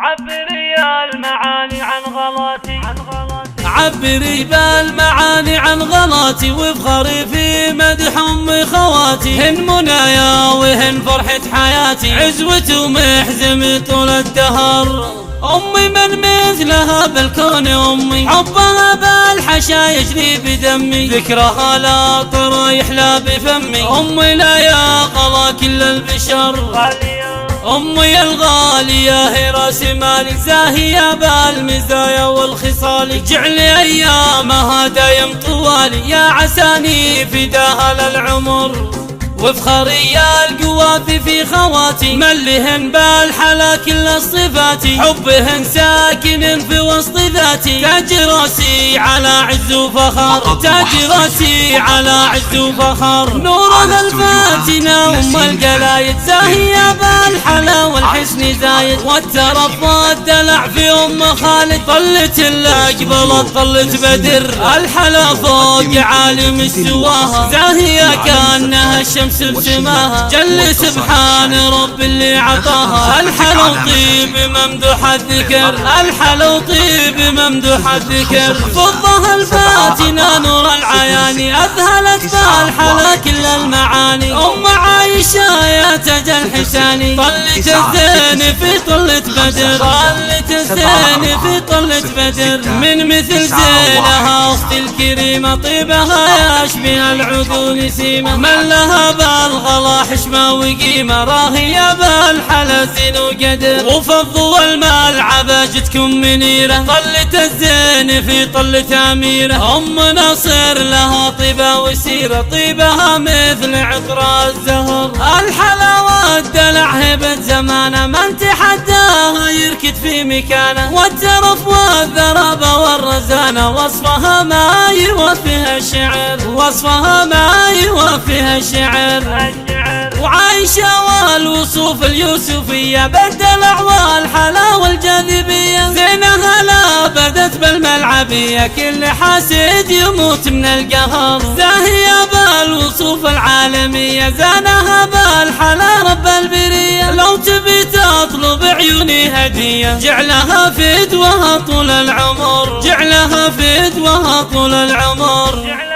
عبري المعاني عن غلاتي عبري بالمعاني عن غلاتي، وافخري في مدح أمي خواتي، هن منايا وهن فرحة حياتي، عزوة ومحزم طول الدهر. أمي من مثلها بالكون أمي، حبها بالحشا يجري بدمي، ذكرها لا طرى يحلى بفمي، أمي لا يقلى كل البشر. أمي الغالية هي راس مالي، زاهية بالمزايا والخصال، جعلي أيامها دايم طوالي، يا عساني فداها للعمر. وافخري يا القوافي في خواتي، ملهن بالحلا كل الصفات، حبهن ساكن في وسط ذاتي، تاج راسي على عز وفخر، تاج راسي على عز وفخر. نورها الفاتنة أم القلايد، زاهية بالحلا والحسن زايد، والترف والدلع في أم خالد، طلت اللي قبلت طلت بدر، الحلا فوق عالم السواها، زاهية كأنها الشمس بسماها، جل سبحان رب اللي عطاها، الحلا وطيب ممدوح الذكر، الحلا وطيب ممدوح الذكر. فضها الفاتنة نور العياني، أذهلت بالحلا كل المعاني، أم عايشة يا تاج الحساني، طلت الزين في طلة بدر، طلت الزين في طلة بدر، من مثل زينها أختي الكريمة، طيبها يشبه العذول سيمة، من لها بالغلا حشمة وقيمة، راهية بالحلا زين وقدر، وفض والمال عباجتكم منيرة، طلت الزين في طلة أميرة، أم ناصر لها طيبة وسيرة، طيبها مثل عطر الزهر، الحلا والدلع هبة زمانه، من تحداها يركد في مكانه، والترف والذرابة والرزانة، وصفها ما يوفيها الشعر، وصفها ما يوفيها الشعر. وعايشة والوصوف اليوسفية، بالدلع والحلا والجاذبية، زينها لا بدت بالملعبية، كل حاسد يموت من القهر، زاهية بالوصوف العالمية، زانها بالحلا رب البرية، لو تبي تطلب عيوني هدية، جعلها فدوها طول العمر، جعلها فدوها طول العمر.